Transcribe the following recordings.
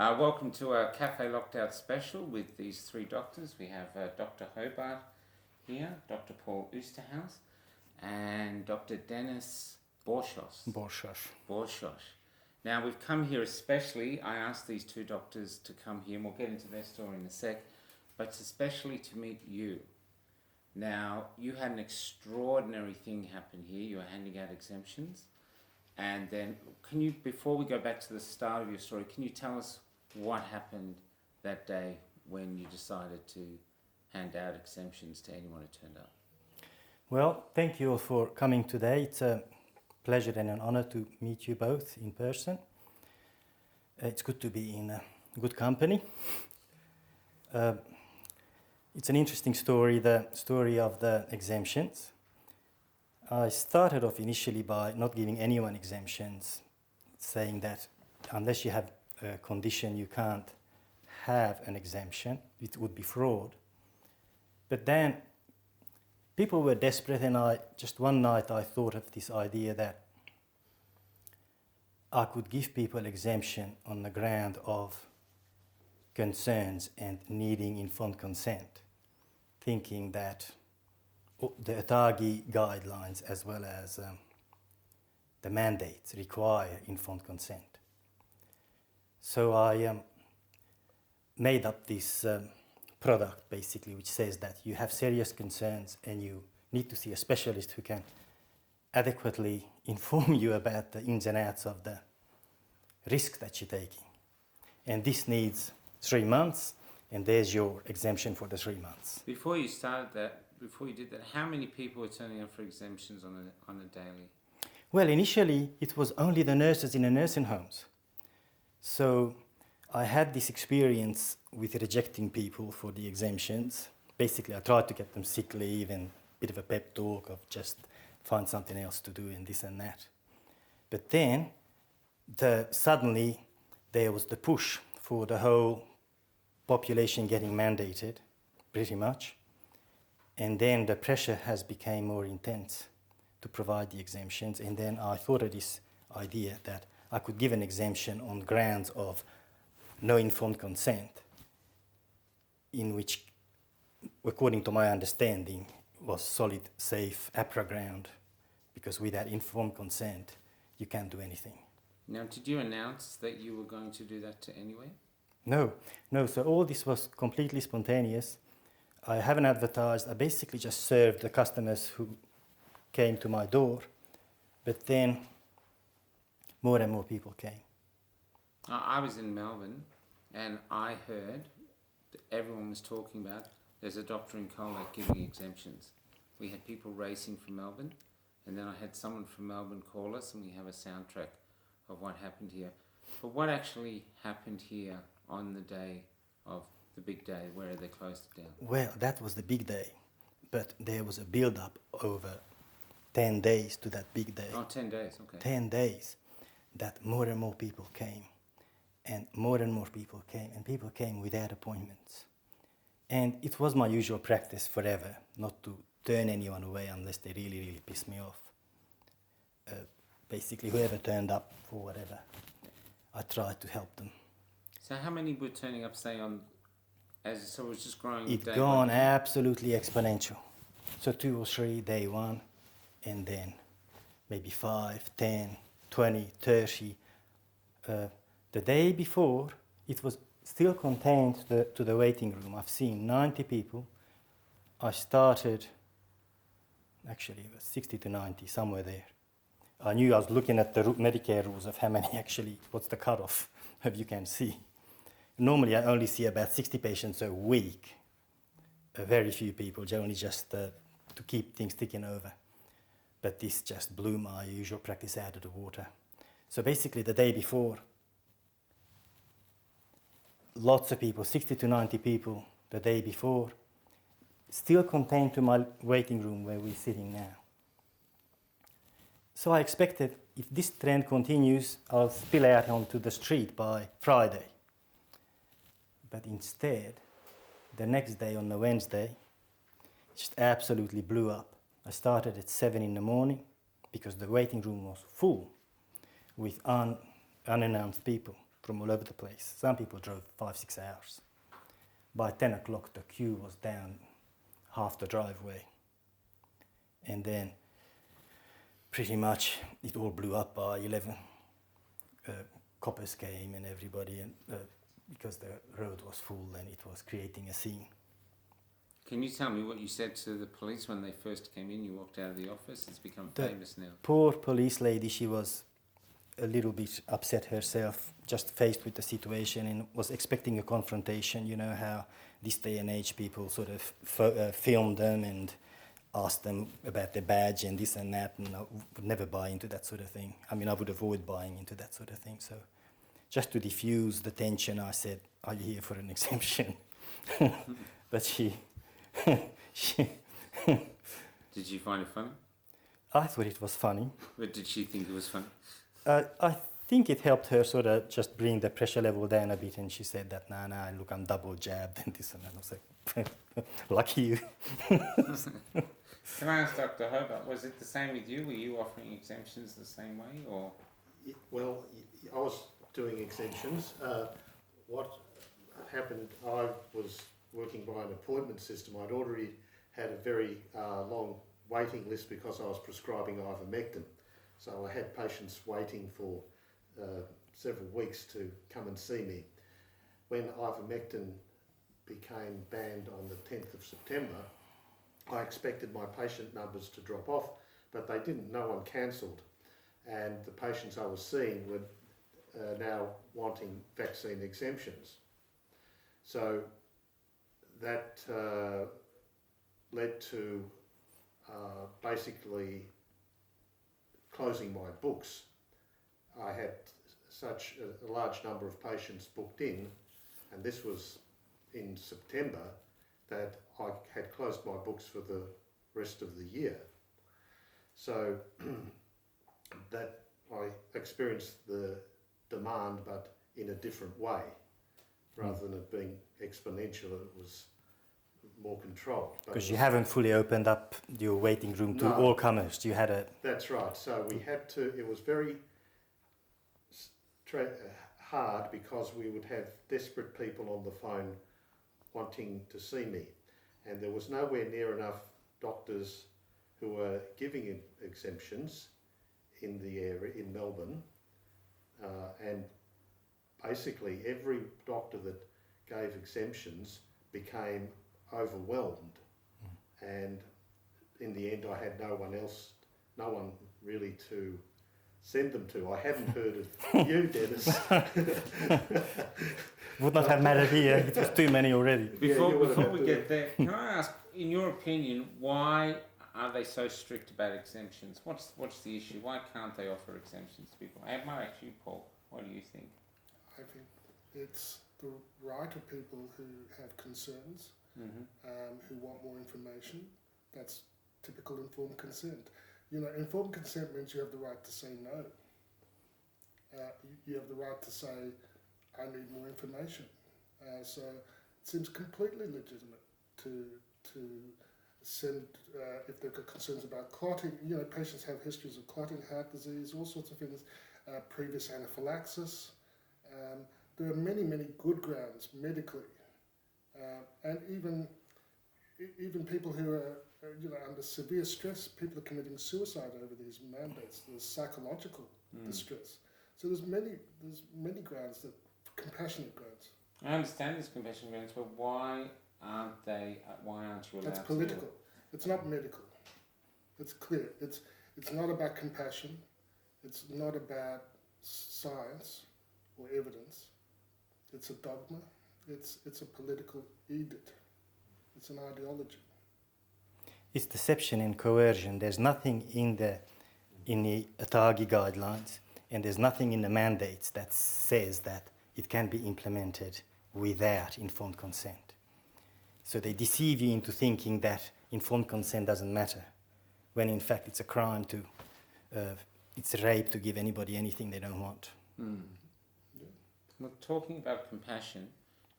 Welcome to our Cafe Locked Out special with these three doctors. We have Dr. Hobart here, Dr. Paul Oosterhuis, and Dr. Dennis Borschos. Now, we've come here especially, I asked these two doctors to come here, and we'll get into their story in a sec, but especially to meet you. Now, you had an extraordinary thing happen here. You were handing out exemptions. And then, can you, before we go back to the start of your story, can you tell us what happened that day when you decided to hand out exemptions to anyone who turned up? Well, thank you all for coming today. It's a pleasure and an honor to meet you both in person. It's good to be in good company. It's an interesting story, the story of the exemptions. I started off initially by not giving anyone exemptions, saying that unless you have a condition you can't have an exemption, it would be fraud. But then people were desperate, and one night I thought of this idea that I could give people exemption on the ground of concerns and needing informed consent, thinking that the ATAGI guidelines as well as the mandates require informed consent. So I made up this product basically which says that you have serious concerns and you need to see a specialist who can adequately inform you about the ins and outs of the risk that you're taking. And this needs 3 months, and there's your exemption for the 3 months. Before you did that, how many people were turning up for exemptions on a daily? Well, initially it was only the nurses in the nursing homes. So I had this experience with rejecting people for the exemptions. Basically, I tried to get them sick leave and a bit of a pep talk of just find something else to do and this and that. But then suddenly there was the push for the whole population getting mandated, pretty much. And then the pressure has become more intense to provide the exemptions. And then I thought of this idea that I could give an exemption on grounds of no informed consent, in which, according to my understanding, was solid, safe, APRA ground, because without informed consent, you can't do anything. Now, did you announce that you were going to do that anyway? No. So all this was completely spontaneous. I haven't advertised. I basically just served the customers who came to my door. But then more and more people came. I was in Melbourne and I heard that everyone was talking about there's a doctor in Colac giving exemptions. We had people racing from Melbourne, and then I had someone from Melbourne call us, and we have a soundtrack of what happened here. But what actually happened here on the day of the big day where they closed it down? Well, that was the big day, but there was a build-up over 10 days to that big day. Oh, 10 days, okay. 10 days that more and more people came, and more and more people came, and people came without appointments. And it was my usual practice forever not to turn anyone away unless they really, really pissed me off. Basically, whoever turned up for whatever, I tried to help them. So how many were turning up, say, so it was just growing? It's gone absolutely exponential. So 2 or 3 day one, and then maybe 5, 10, 20, 30. The day before, it was still contained to the waiting room. I've seen 90 people. I started, actually, it was 60 to 90, somewhere there. I knew I was looking at the Medicare rules of how many actually, what's the cutoff, if you can see. Normally, I only see about 60 patients a week. Very few people, generally just to keep things ticking over. But this just blew my usual practice out of the water. So basically, the day before, lots of people, 60 to 90 people the day before, still contained to my waiting room where we're sitting now. So I expected, if this trend continues, I'll spill out onto the street by Friday. But instead, the next day, on the Wednesday, it just absolutely blew up. I started at 7 in the morning because the waiting room was full with unannounced people. from all over the place. Some people drove 5-6 hours. By 10 o'clock, the queue was down half the driveway. And then pretty much it all blew up by 11. Coppers came and everybody, and because the road was full and it was creating a scene. Can you tell me what you said to the police when they first came in? You walked out of the office. It's become The famous now. poor police lady, she was a little bit upset herself, just faced with the situation, and was expecting a confrontation. You know how this day and age people sort of film them and ask them about their badge and this and that, and I would never buy into that sort of thing. I mean, I would avoid buying into that sort of thing. So just to diffuse the tension, I said, "Are you here for an exemption?" But she Did you find it funny? I thought it was funny. But did she think it was funny? I think it helped her sort of just bring the pressure level down a bit, and she said that, nah, look, I'm double jabbed and this and that. I was like, lucky you. Can I ask Dr. Hobart, was it the same with you? Were you offering exemptions the same way, or? Well, I was doing exemptions. What happened, I was working by an appointment system. I'd already had a very long waiting list because I was prescribing ivermectin. So I had patients waiting for several weeks to come and see me. When ivermectin became banned on the 10th of September, I expected my patient numbers to drop off, but they didn't. No one cancelled. And the patients I was seeing were now wanting vaccine exemptions. So that led to basically closing my books. I had such a large number of patients booked in, and this was in September, that I had closed my books for the rest of the year. So that I experienced the demand, but in a different way. Rather than it being exponential, it was more controlled. Because you haven't fully opened up your waiting room to all comers. You had a... That's right. So we had to, it was very hard because we would have desperate people on the phone wanting to see me. And there was nowhere near enough doctors who were giving exemptions in the area, in Melbourne. And basically every doctor that gave exemptions became overwhelmed. And in the end I had no one really to send them to. I hadn't heard of you, Dennis. Would not have mattered here, it was too many already. Before we get there, can I ask, in your opinion, why are they so strict about exemptions? What's the issue? Why can't they offer exemptions to people? I might ask you, Paul, what do you think? I think it's the right of people who have concerns, who want more information. That's typical informed consent. You know, informed consent means you have the right to say no. You have the right to say, I need more information. So it seems completely legitimate to send, if they've got concerns about clotting, you know, patients have histories of clotting, heart disease, all sorts of things, previous anaphylaxis. There are many, many good grounds medically, and even people who are, under severe stress, people are committing suicide over these mandates. There's psychological distress. So there's many grounds, that compassionate grounds. I understand there's compassionate grounds, but why aren't you allowed? That's political. It's not medical. It's clear. It's not about compassion. It's not about science or evidence. It's a dogma. It's a political edict. It's an ideology. It's deception and coercion. There's nothing in the ATAGI guidelines, and there's nothing in the mandates that says that it can be implemented without informed consent. So they deceive you into thinking that informed consent doesn't matter, when in fact it's a crime it's a rape to give anybody anything they don't want. Well, talking about compassion,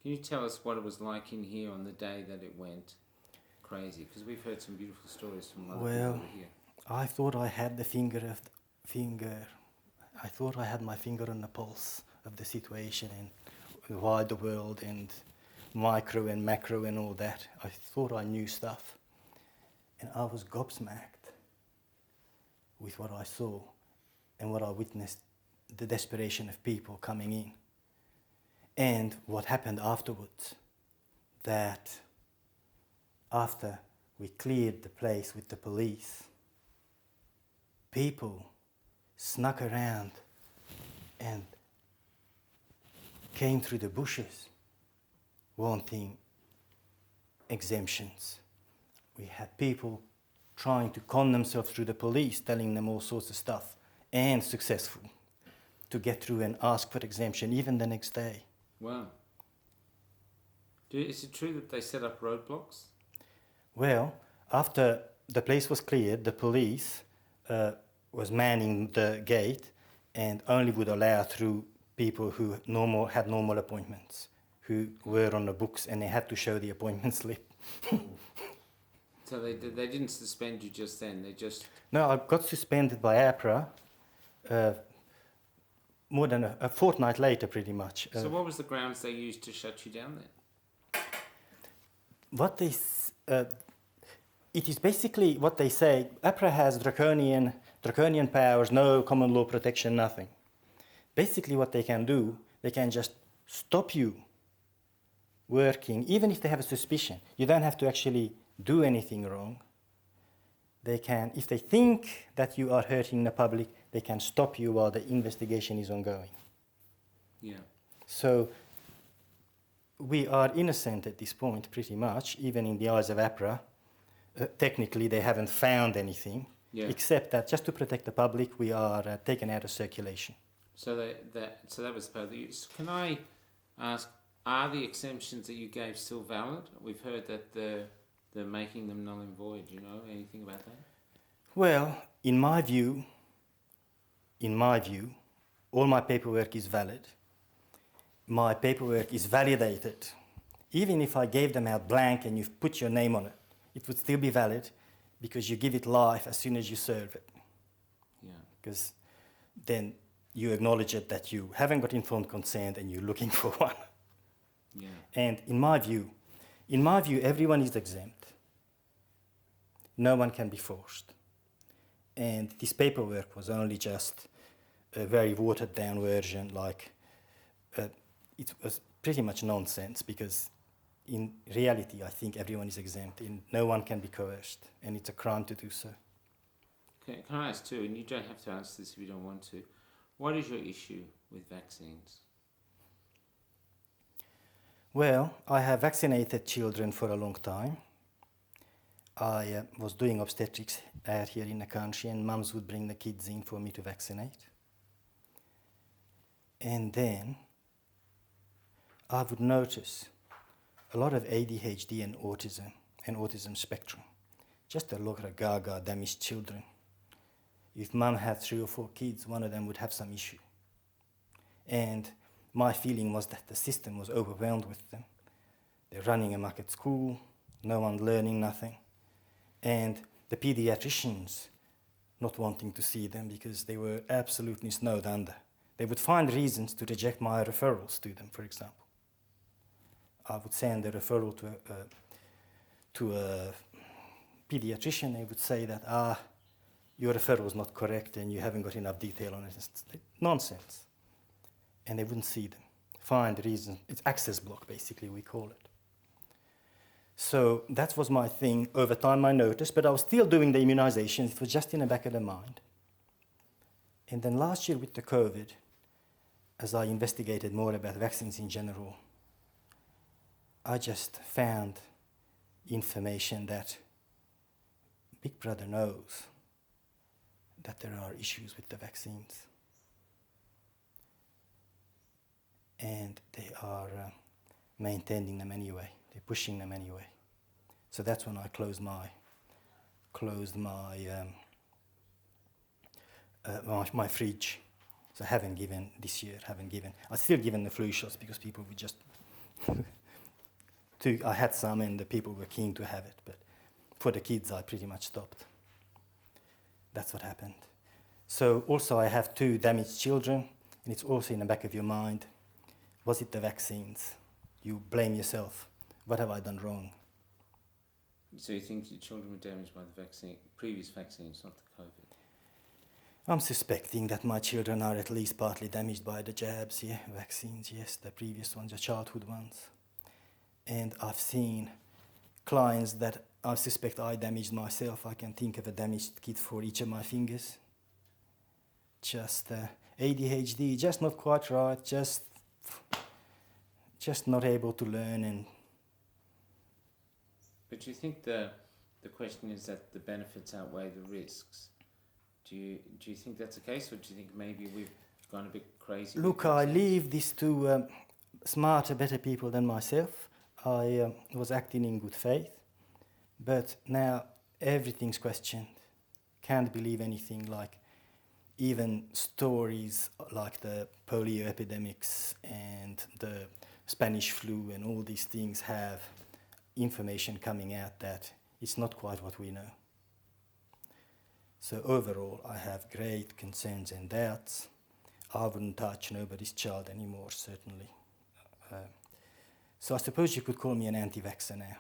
can you tell us what it was like in here on the day that it went crazy? Because we've heard some beautiful stories from other people over here. I thought I had I thought I had my finger on the pulse of the situation and the wider world and micro and macro and all that. I thought I knew stuff. And I was gobsmacked with what I saw and what I witnessed, the desperation of people coming in. And what happened afterwards, that after we cleared the place with the police, people snuck around and came through the bushes wanting exemptions. We had people trying to con themselves through the police, telling them all sorts of stuff, and successful to get through and ask for exemption, even the next day. Wow. Is it true that they set up roadblocks? Well, after the place was cleared, the police was manning the gate and only would allow through people who had normal appointments, who were on the books, and they had to show the appointment slip. So they didn't suspend you just then. They just No, I got suspended by APRA more than a fortnight later, pretty much. So what was the grounds they used to shut you down then? What they it is basically what they say. APRA has draconian powers, no common law protection, nothing. Basically, what they can do, they can just stop you working, even if they have a suspicion. You don't have to actually do anything wrong. They can, if they think that you are hurting the public, they can stop you while the investigation is ongoing. Yeah. So we are innocent at this point, pretty much, even in the eyes of APRA. Technically, they haven't found anything, except that just to protect the public, we are taken out of circulation. So that was part of the use. Can I ask, are the exemptions that you gave still valid? We've heard that they're making them null and void. Do you know anything about that? Well, in my view, all my paperwork is valid. My paperwork is validated. Even if I gave them out blank and you've put your name on it, it would still be valid because you give it life as soon as you serve it. Yeah. Because then you acknowledge it that you haven't got informed consent and you're looking for one. Yeah. And in my view, everyone is exempt. No one can be forced. And this paperwork was only just a very watered down version, it was pretty much nonsense because in reality, I think everyone is exempt and no one can be coerced, and it's a crime to do so. Can I ask too, and you don't have to answer this if you don't want to, what is your issue with vaccines? Well, I have vaccinated children for a long time. I was doing obstetrics out here in the country, and mums would bring the kids in for me to vaccinate. And then I would notice a lot of ADHD and autism spectrum. Just a lot of gaga, damaged children. If mum had 3 or 4 kids, one of them would have some issue. And my feeling was that the system was overwhelmed with them. They're running amok at school, no one learning nothing. And the pediatricians not wanting to see them because they were absolutely snowed under. They would find reasons to reject my referrals to them, for example. I would send a referral to a pediatrician. They would say that, your referral is not correct and you haven't got enough detail on it. It's nonsense. And they wouldn't see them. Find reasons. It's access block, basically, we call it. So that was my thing. Over time, I noticed, but I was still doing the immunizations. It was just in the back of the mind. And then last year with the COVID, as I investigated more about vaccines in general, I just found information that Big Brother knows that there are issues with the vaccines. And they are maintaining them anyway. They're pushing them anyway. So that's when I closed my fridge. So I haven't given this year. I still given the flu shots because people would just. I had some and the people were keen to have it, but for the kids I pretty much stopped. That's what happened. So also I have 2 damaged children, And it's also in the back of your mind, was it the vaccines? You blame yourself. What have I done wrong? So you think your children were damaged by the vaccine, previous vaccines, not the COVID? I'm suspecting that my children are at least partly damaged by the jabs, vaccines, yes, the previous ones, the childhood ones. And I've seen clients that I suspect I damaged myself. I can think of a damaged kid for each of my fingers. Just ADHD, just not quite right, just not able to learn. And But do you think the question is that the benefits outweigh the risks? Do you think that's the case, or do you think maybe we've gone a bit crazy? look, I leave this to smarter, better people than myself. I was acting in good faith, but now everything's questioned. Can't believe anything, like even stories like the polio epidemics and the Spanish flu and all these things have information coming out that it's not quite what we know. So overall, I have great concerns and doubts. I wouldn't touch nobody's child anymore, certainly. So I suppose you could call me an anti-vaxxer now.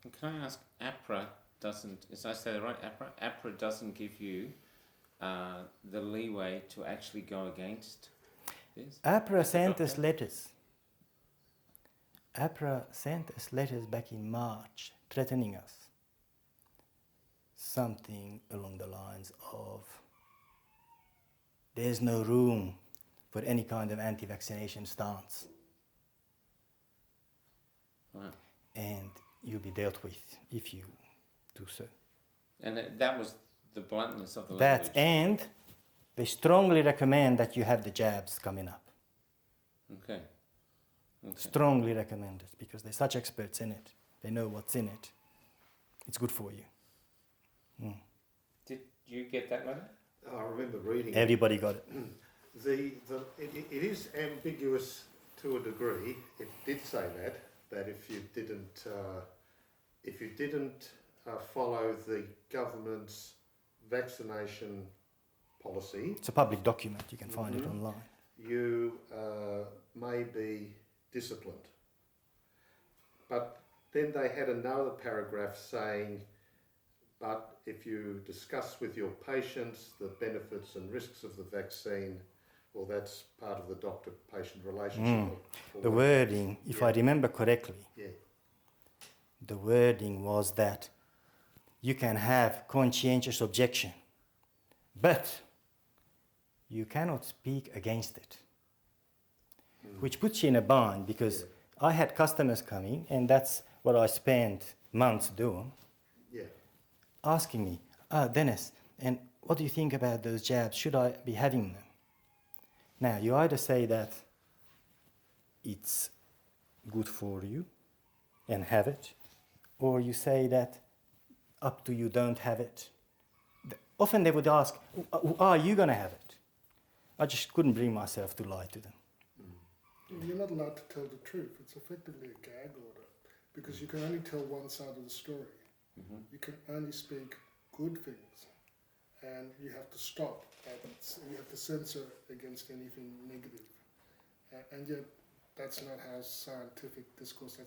And can I ask, APRA doesn't, as I say that right, APRA doesn't give you the leeway to actually go against this? APRA sent us letters. APRA sent us letters back in March threatening us. Something along the lines of, there's no room for any kind of anti-vaccination stance. Wow. And you'll be dealt with if you do so. And that was the bluntness of the That, language. and they strongly recommend that you have the jabs coming up. Okay. Strongly recommend it, because they're such experts in it. They know what's in it. It's good for you. Did you get that letter? I remember reading it. Everybody got it. It is ambiguous to a degree. It did say that if you didn't follow the government's vaccination policy, It's a public document. You can find it online. you may be disciplined. But then they had another paragraph saying, but if you discuss with your patients the benefits and risks of the vaccine, well, that's part of the doctor-patient relationship. The wording, if I remember correctly, the wording was that you can have conscientious objection, but you cannot speak against it, which puts you in a bind, because I had customers coming, and that's what I spent months doing, asking me, Dennis, and what do you think about those jabs? Should I be having them? Now, you either say that it's good for you and have it, or you say that up to you, don't have it. Often they would ask, are you going to have it? I just couldn't bring myself to lie to them. You're not allowed to tell the truth. It's effectively a gag order, because you can only tell one side of the story. You can only speak good things, and you have to stop. You have to censor against anything negative. And yet, that's not how scientific discourse.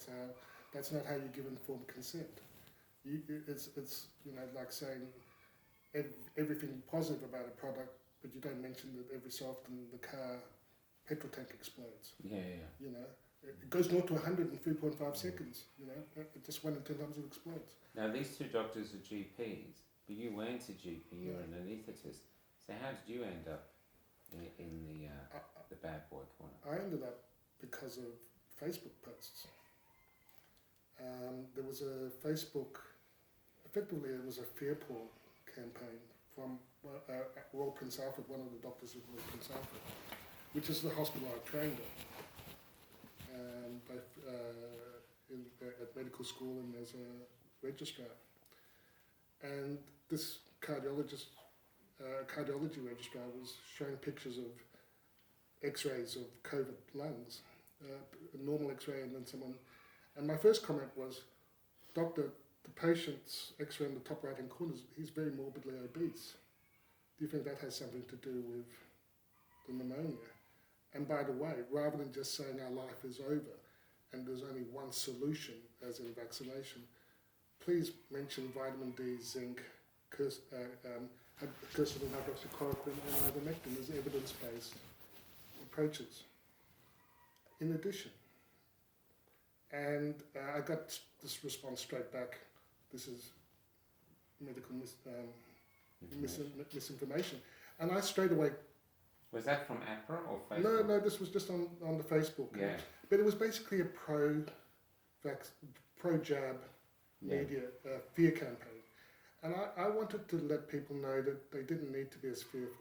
That's not how you give informed consent. It's like saying everything positive about a product, but you don't mention that every so often the car petrol tank explodes. You know, it goes 0 to 100 in 3.5 seconds. You know, it just 1 in 10 times it explodes. Now, these two doctors are GPs, but you weren't a GP, you were an anaesthetist. So how did you end up in the bad boy corner? I ended up because of Facebook posts. There was a Facebook, effectively it was a fear porn campaign from Royal Prince Alfred, one of the doctors of Royal Prince Alfred, which is the hospital I trained at, both at medical school and as a registrar. And this cardiology registrar was showing pictures of x-rays of COVID lungs, a normal x-ray, and then someone, and my first comment was, doctor, the patient's x-ray in the top right hand corner, he's very morbidly obese. Do you think that has something to do with the pneumonia. And by the way, rather than just saying our life is over and there's only one solution, as in vaccination, please mention vitamin D, zinc, quercetin hydroxychloroquine and ivermectin as evidence-based approaches. In addition, and I got this response straight back, this is medical misinformation. And I straight away... Was that from APRA or Facebook? No, this was just on the Facebook. Yeah. But it was basically a pro-jab media fear campaign. And I wanted to let people know that they didn't need to be as fearful.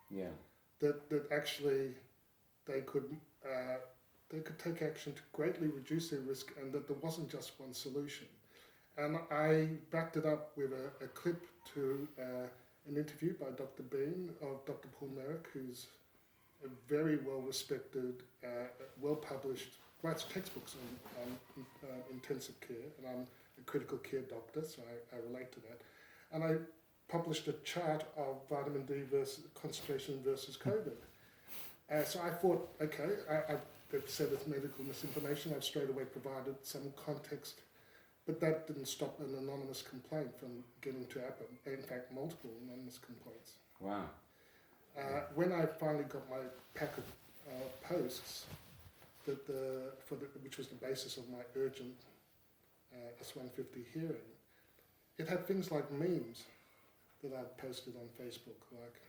Yeah. That actually they could take action to greatly reduce their risk, and that there wasn't just one solution. And I backed it up with a clip to an interview by Dr. Bean of Dr. Paul Merrick, who's a very well-respected, well-published, writes textbooks on intensive care, and I'm a critical care doctor, so I relate to that. And I published a chart of vitamin D concentration versus COVID. So I thought, okay, they've said it's medical misinformation. I've straight away provided some context, but that didn't stop an anonymous complaint from getting to APRA. In fact, multiple anonymous complaints. Wow. When I finally got my pack of posts, which was the basis of my urgent S150 hearing, it had things like memes that I'd posted on Facebook, like,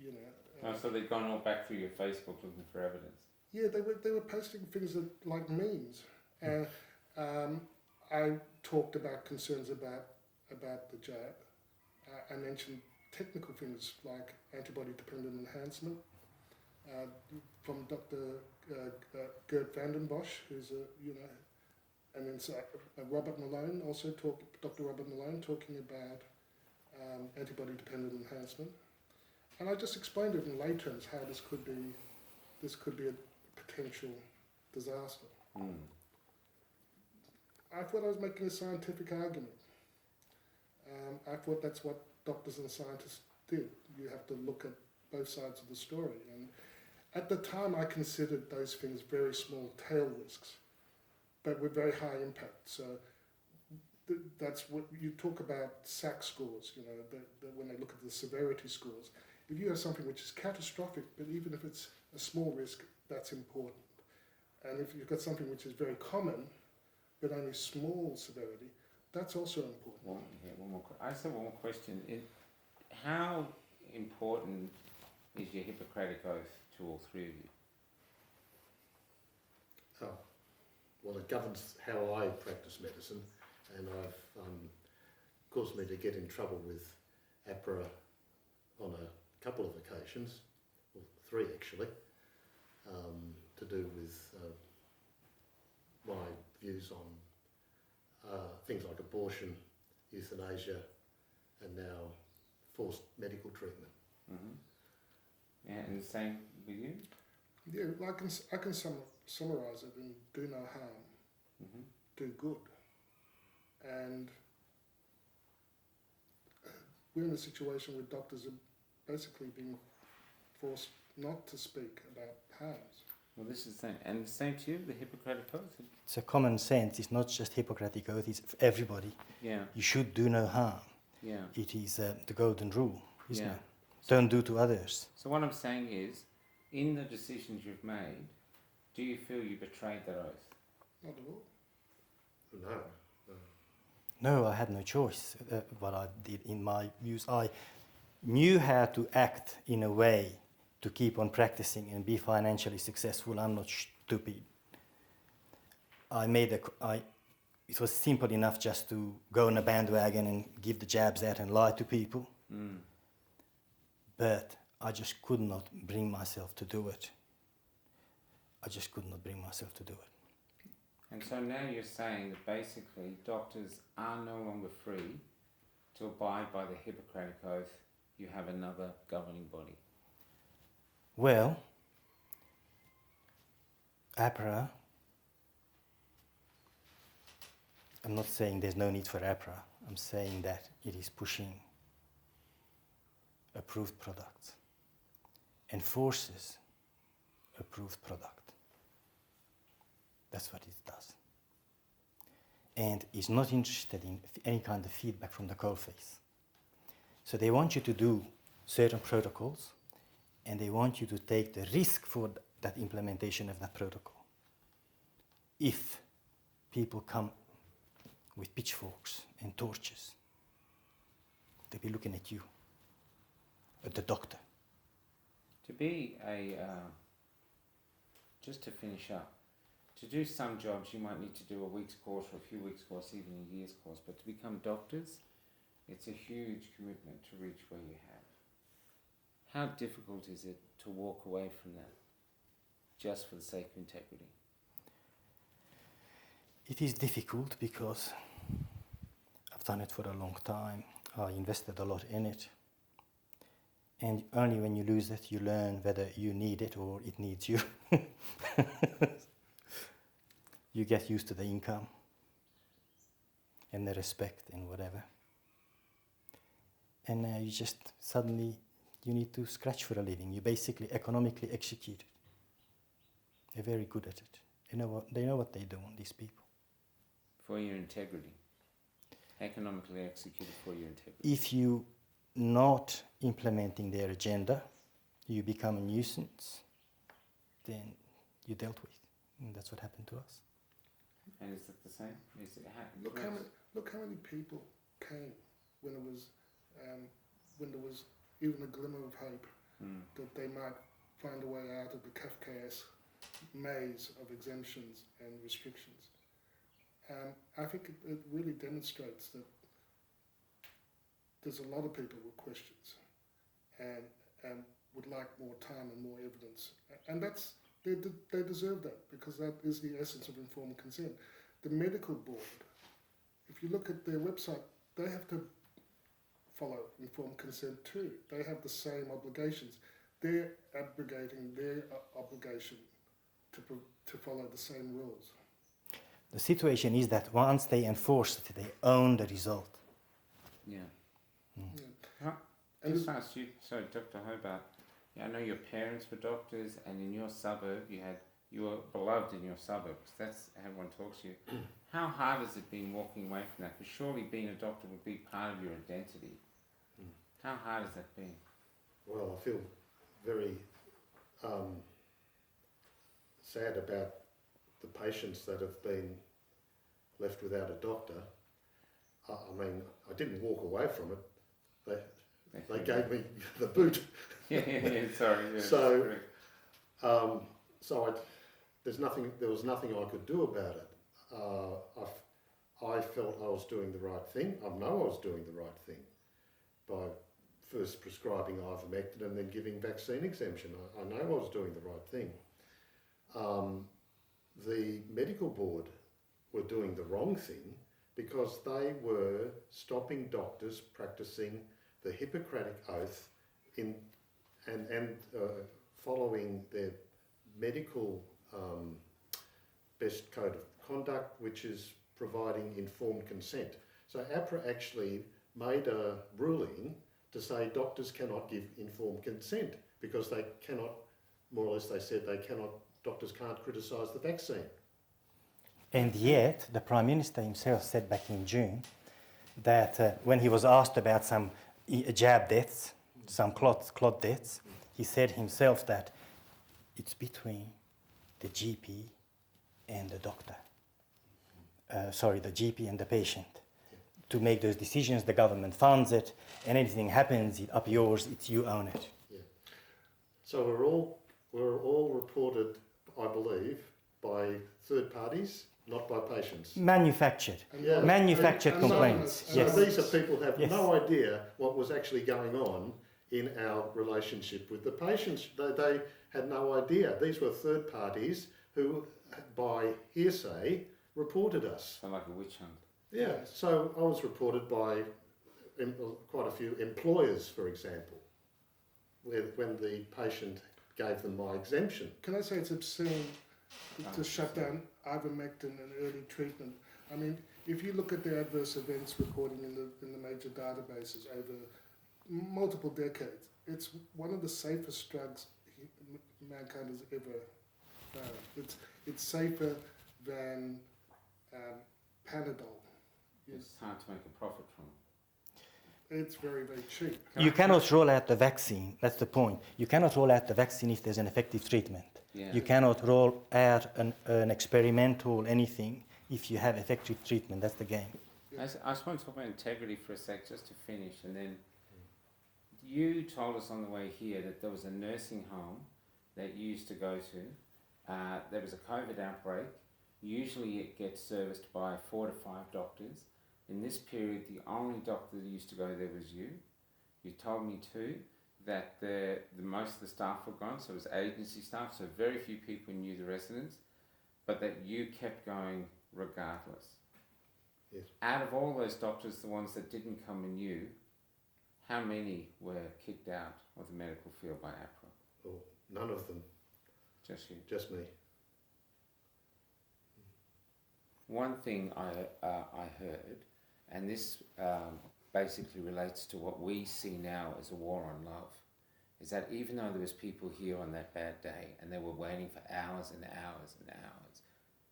you know. So they've gone all back through your Facebook looking for evidence. Yeah, they were posting things like memes, and I talked about concerns about the jab. I mentioned technical things like antibody-dependent enhancement from Dr. Gert Vanden Bosch, who's and then Robert Malone Dr. Robert Malone talking about antibody-dependent enhancement, and I just explained it in lay terms how this could be a potential disaster. I thought I was making a scientific argument. I thought that's what doctors and scientists did. You have to look at both sides of the story. And at the time, I considered those things very small tail risks, but with very high impact. So that's what you talk about SAC scores, you know, when they look at the severity scores. If you have something which is catastrophic, but even if it's a small risk, that's important. And if you've got something which is very common, but only small severity, that's also important. One more. I just have one more question. How important is your Hippocratic Oath to all three of you? Oh, well, it governs how I practice medicine, and I've caused me to get in trouble with APRA on a couple of occasions, well, 3 actually, to do with my views on things like abortion, euthanasia, and now forced medical treatment. Mm-hmm. Yeah, and the same with you? Yeah, well, I can summarize it in do no harm, do good. And we're in a situation where doctors are basically being forced not to speak about harms. Well, this is the same. And the same to you, the Hippocratic Oath? So common sense is not just Hippocratic Oath, it's for everybody. Yeah. You should do no harm. Yeah. It is the golden rule, isn't Yeah. it? Don't do to others. So what I'm saying is, in the decisions you've made, do you feel you betrayed that oath? Not at all. No. No, I had no choice. What I did in my views, I knew how to act in a way to keep on practicing and be financially successful. I'm not stupid. It was simple enough just to go on a bandwagon and give the jabs out and lie to people. But I just could not bring myself to do it. I just could not bring myself to do it. And so now you're saying that basically doctors are no longer free to abide by the Hippocratic Oath. You have another governing body. Well, APRA, I'm not saying there's no need for APRA. I'm saying that it is pushing approved products. enforces approved product. That's what it does. And is not interested in any kind of feedback from the coalface. So they want you to do certain protocols, and they want you to take the risk for that implementation of that protocol. If people come with pitchforks and torches, they'll be looking at you, at the doctor. To be just to finish up, to do some jobs you might need to do a week's course or a few weeks' course, even a year's course, but to become doctors, it's a huge commitment to reach where you have. How difficult is it to walk away from that, just for the sake of integrity? It is difficult because I've done it for a long time. I invested a lot in it. And only when you lose it, you learn whether you need it or it needs you. You get used to the income and the respect and whatever. And you just suddenly, you need to scratch for a living. You basically economically execute it. They're very good at it. They know what they do, these people. For your integrity. Economically executed for your integrity. If you not implementing their agenda, you become a nuisance, then you're dealt with. And that's what happened to us. And is it the same? Is it Look how many people came when there was even a glimmer of hope that they might find a way out of the Kafkaesque maze of exemptions and restrictions. I think it really demonstrates that there's a lot of people with questions and would like more time and more evidence. And they deserve that, because that is the essence of informed consent. The medical board, if you look at their website, they have to follow informed consent too. They have the same obligations. They're abrogating their obligation to follow the same rules. The situation is that once they enforce it, they own the result. Yeah. Yeah. And just ask you, sorry, Dr. Hobart, I know your parents were doctors, and in your suburb you were beloved in your suburb, because that's how everyone talks to you. How hard has it been walking away from that? Because surely being a doctor would be part of your identity. How hard has that been? Well, I feel very sad about the patients that have been left without a doctor. I mean, I didn't walk away from it. They gave me the boot. yeah, sorry. Yeah, so there was nothing I could do about it. I felt I was doing the right thing. I know I was doing the right thing by first prescribing ivermectin and then giving vaccine exemption. I know I was doing the right thing. The medical board were doing the wrong thing because they were stopping doctors practicing the Hippocratic Oath and following their medical best code of conduct, which is providing informed consent. So APRA actually made a ruling to say doctors cannot give informed consent because they cannot, more or less they said doctors can't criticise the vaccine. And yet, the Prime Minister himself said back in June that when he was asked about some jab deaths, some clot deaths, he said himself that it's between the GP and the doctor. The GP and the patient. To make those decisions, the government funds it, and anything happens, it's up yours, it's you own it. Yeah. So we're all reported, I believe, by third parties, not by patients. Manufactured. Yeah. Manufactured complaints. So Yes. these are people who have Yes. no idea what was actually going on in our relationship with the patients. They had no idea. These were third parties who, by hearsay, reported us. So like a witch hunt. Yeah, so I was reported by quite a few employers, for example, when the patient gave them my exemption. Can I say it's obscene to shut down ivermectin and early treatment? I mean, if you look at the adverse events reporting in the major databases over multiple decades, it's one of the safest drugs mankind has ever known. It's safer than Panadol. It's hard to make a profit from it. It's very, very cheap. You cannot roll out the vaccine. That's the point. You cannot roll out the vaccine if there's an effective treatment. Yeah. You cannot roll out an experimental anything if you have effective treatment. That's the game. I just want to talk about integrity for a sec, just to finish, and then you told us on the way here that there was a nursing home that you used to go to. There was a COVID outbreak. Usually it gets serviced by 4 to 5 doctors. In this period, the only doctor that used to go there was you. You told me too that the most of the staff were gone, so it was agency staff, so very few people knew the residents, but that you kept going regardless. Yes. Out of all those doctors, the ones that didn't come and knew, how many were kicked out of the medical field by APRA? Well, none of them, Just you. just me. One thing I heard, and this basically relates to what we see now as a war on love, is that even though there was people here on that bad day and they were waiting for hours and hours and hours,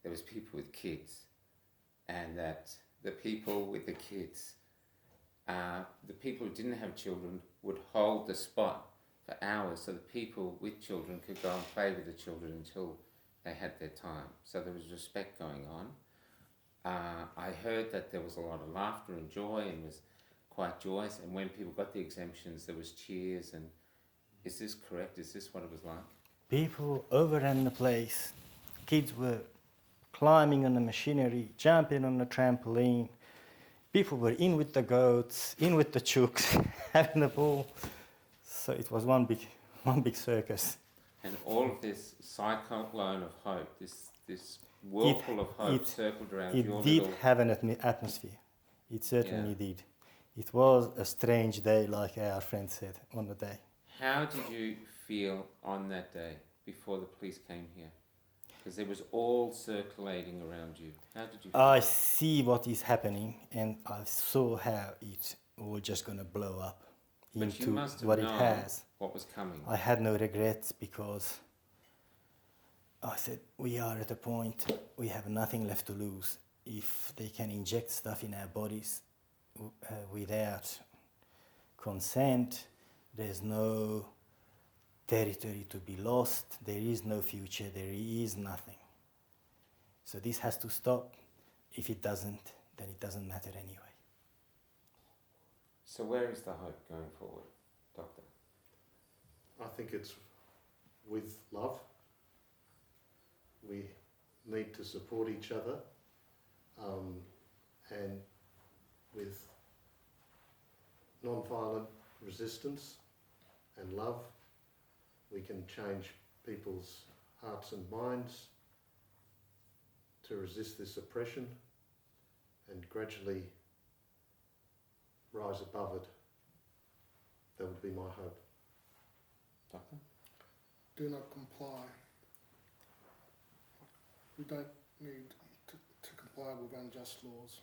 there was people with kids, and that the people with the kids, the people who didn't have children would hold the spot for hours so the people with children could go and play with the children until they had their time. So there was respect going on. I heard that there was a lot of laughter and joy and was quite joyous, and when people got the exemptions there was cheers. And is this correct? Is this what it was like? People overran the place. Kids were climbing on the machinery, jumping on the trampoline. People were in with the goats, in with the chooks, having the ball. So it was one big circus. And all of this cyclone of hope, this whirlpool of hope circled around your It did little... have an atmosphere. It certainly did. It was a strange day, like our friend said on the day. How did you feel on that day before the police came here? Because there was all circulating around you. How did you feel? I see what is happening, and I saw how it's all just going to blow up But you into must have what it known has. what was coming. I had no regrets because I said, we are at a point, we have nothing left to lose. If they can inject stuff in our bodies without consent, there's no territory to be lost, there is no future, there is nothing. So this has to stop. If it doesn't, then it doesn't matter anyway. So where is the hope going forward, Doctor? I think it's with love. We need to support each other, and with non-violent resistance and love, we can change people's hearts and minds to resist this oppression and gradually rise above it. That would be my hope. Doctor? Do not comply. We don't need to comply with unjust laws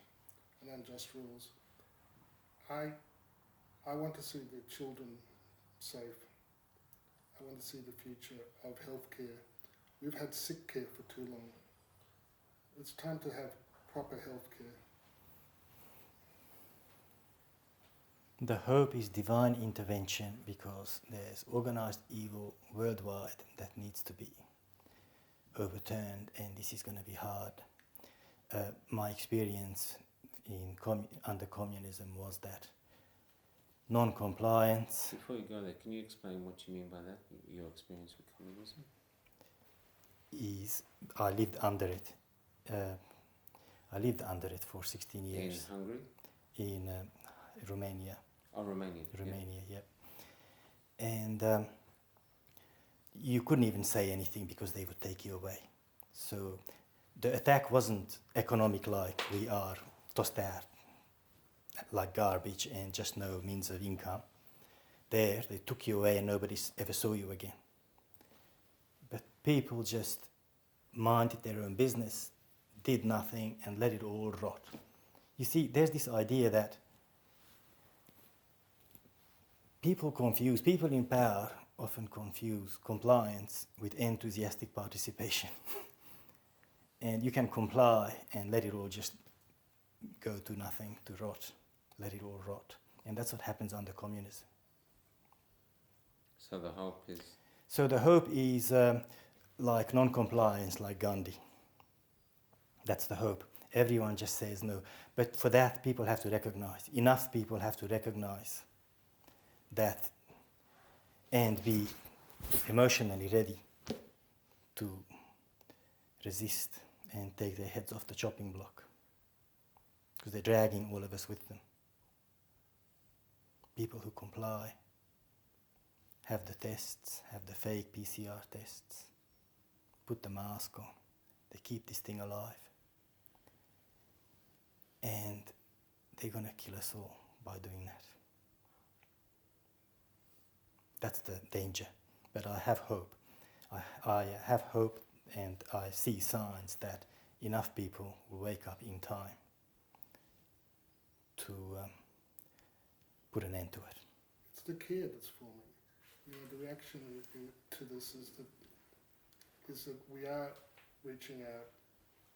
and unjust rules. I want to see the children safe. I want to see the future of healthcare. We've had sick care for too long. It's time to have proper healthcare. The hope is divine intervention because there's organized evil worldwide that needs to be overturned, and this is going to be hard. My experience under communism was that non-compliance Before you go there, can you explain what you mean by that, your experience with communism? is, I lived under it. I lived under it for 16 years In Hungary? in Romania. Oh, Romania. Romania, yeah. And you couldn't even say anything because they would take you away. So the attack wasn't economic like we are, tossed out like garbage and just no means of income. There, they took you away and nobody ever saw you again. But people just minded their own business, did nothing, and let it all rot. You see, there's this idea that people in power often confuse compliance with enthusiastic participation. And you can comply and let it all just go to nothing, to rot, let it all rot. And that's what happens under communism. So the hope is So the hope is like non-compliance, like Gandhi. That's the hope. Everyone just says no. But for that, people have to recognize, enough people have to recognize that and be emotionally ready to resist and take their heads off the chopping block. Because they're dragging all of us with them. People who comply, have the tests, have the fake PCR tests, put the mask on, they keep this thing alive. And they're gonna kill us all by doing that. That's the danger. But I have hope. I have hope, and I see signs that enough people will wake up in time to put an end to it. It's the care that's forming. You know, the reaction to this is that we are reaching out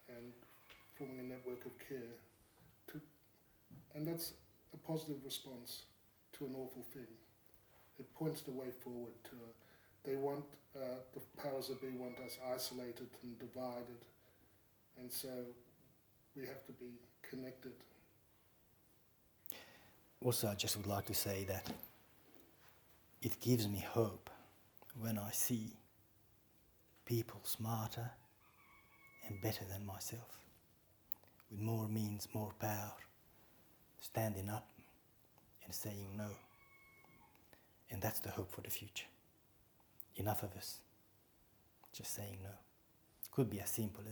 and forming a network of care, and that's a positive response to an awful thing. It points the way forward to. They want the powers that be want us isolated and divided, and so we have to be connected. Also, I just would like to say that it gives me hope when I see people smarter and better than myself, with more means, more power, standing up and saying no. And that's the hope for the future. Enough of us just saying no. Could be as simple as